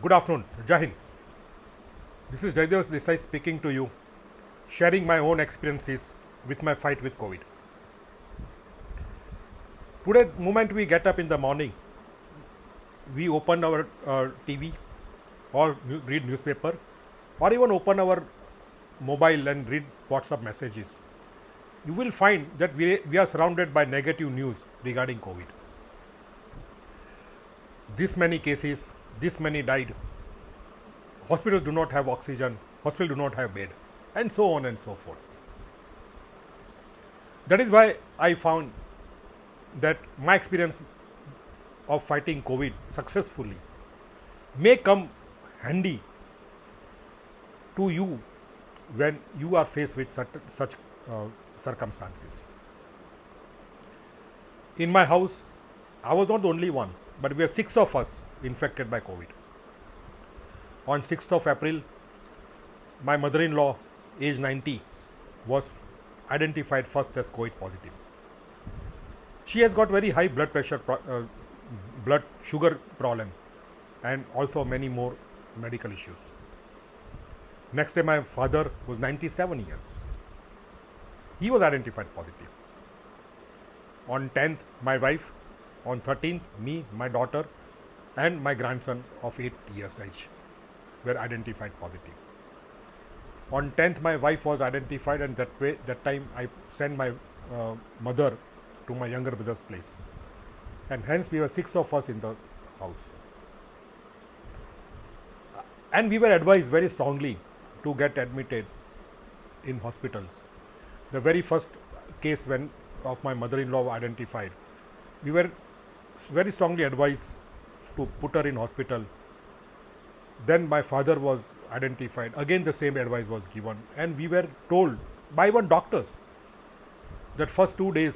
Good afternoon, Jai Hind. This is Jaydev Desai speaking to you, sharing my own experiences with my fight with COVID. Today, moment we get up in the morning, we open our TV or read newspaper, or even open our mobile and read WhatsApp messages. You will find that we are surrounded by negative news regarding COVID. This many cases, this many died, hospitals do not have oxygen, hospitals do not have bed, and so on and so forth. That is why I found that my experience of fighting COVID successfully may come handy to you when you are faced with such circumstances. In my house, I was not the only one, but we were 6 of us infected by COVID. On 6th of April, my mother-in-law, age 90, was identified first as COVID positive. She has got very high blood pressure, blood sugar problem, and also many more medical issues. Next day, my father was 97 years. He was identified positive. On 10th, my wife. On 13th, me, my daughter, and my grandson of 8 years age were identified positive. On 10th, my wife was identified, and that time I sent my mother to my younger brother's place, and hence we were 6 of us in the house. And we were advised very strongly to get admitted in hospitals. The very first case when of my mother-in-law identified, we were very strongly advised to put her in hospital. Then my father was identified. Again, the same advice was given, and we were told by one doctors that first 2 days,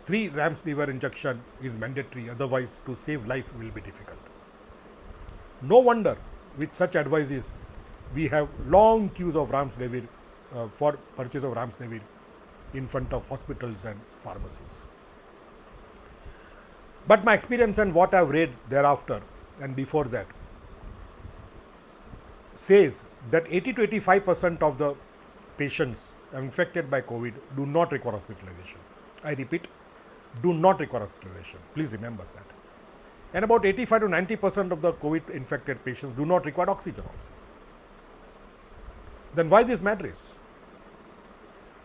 3 Remdesivir injection is mandatory. Otherwise, to save life will be difficult. No wonder, with such advices, we have long queues of Remdesivir for purchase of Remdesivir in front of hospitals and pharmacies. But my experience and what I have read thereafter and before that says that 80 to 85% of the patients infected by COVID do not require hospitalization. I repeat, do not require hospitalization. Please remember that. And about 85 to 90% of the COVID infected patients do not require oxygen also. Then why this matters?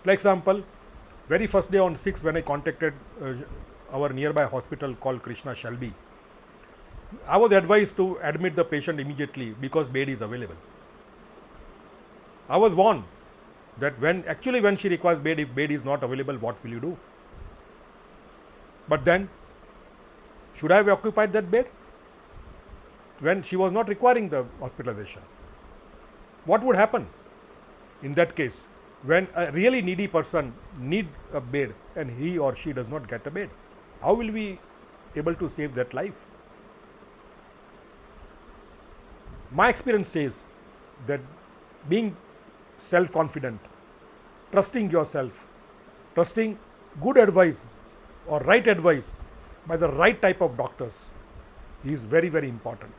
Like example, very first day on 6th when I contacted our nearby hospital called Krishna Shelby, I was advised to admit the patient immediately because bed is available. I was warned that when she requires bed, if bed is not available, what will you do? But then, should I have occupied that bed when she was not requiring the hospitalization? What would happen in that case when a really needy person needs a bed and he or she does not get a bed? How will we able to save that life? My experience says that being self-confident, trusting yourself, trusting good advice or right advice by the right type of doctors is very, very important.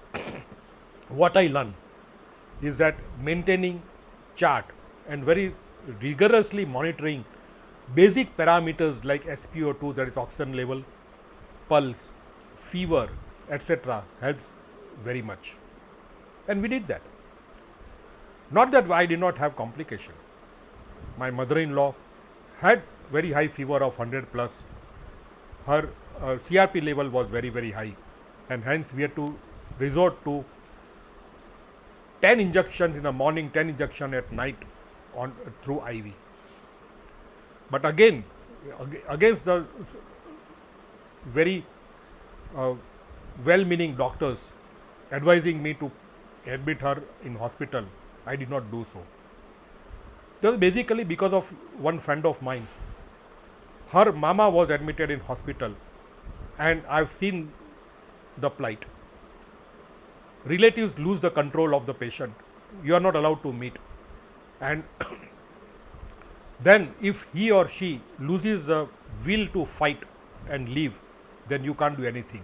What I learned is that maintaining chart and very rigorously monitoring basic parameters like SpO2, that is oxygen level, pulse, fever, etc. helps very much. And we did that. Not that I did not have complication. My mother-in-law had very high fever of 100 plus. Her CRP level was very, very high, and hence we had to resort to 10 injections in the morning, 10 injections at night through IV. But again, against the very well-meaning doctors advising me to admit her in hospital, I did not do so. That was basically because of one friend of mine. Her mama was admitted in hospital, and I've seen the plight. Relatives lose the control of the patient. You are not allowed to meet. And then if he or she loses the will to fight and leave, then you can't do anything.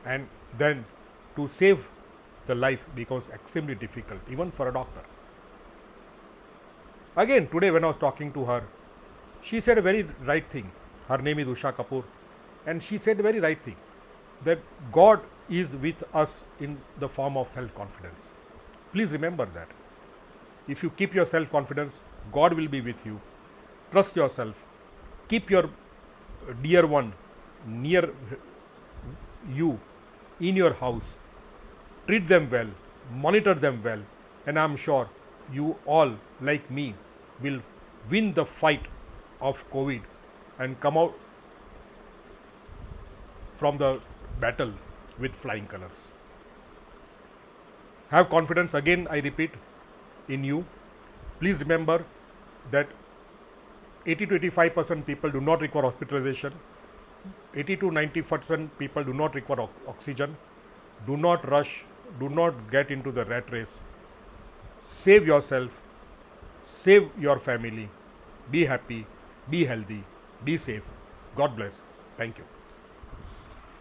And then to save the life becomes extremely difficult, even for a doctor. Again, today when I was talking to her, she said a very right thing. Her name is Usha Kapoor, and she said a very right thing, that God is with us in the form of self-confidence. Please remember that. If you keep your self-confidence, God will be with you. Trust yourself. Keep your dear one near you in your house. Treat them well, monitor them well, and I'm sure you all, like me, will win the fight of COVID and come out from the battle with flying colors. Have confidence, again I repeat, in you. Please remember that 80 to 85% people do not require hospitalization. 80 to 90% people do not require oxygen. Do not rush. Do not get into the rat race. Save yourself. Save your family. Be happy. Be healthy. Be safe. God bless. Thank you.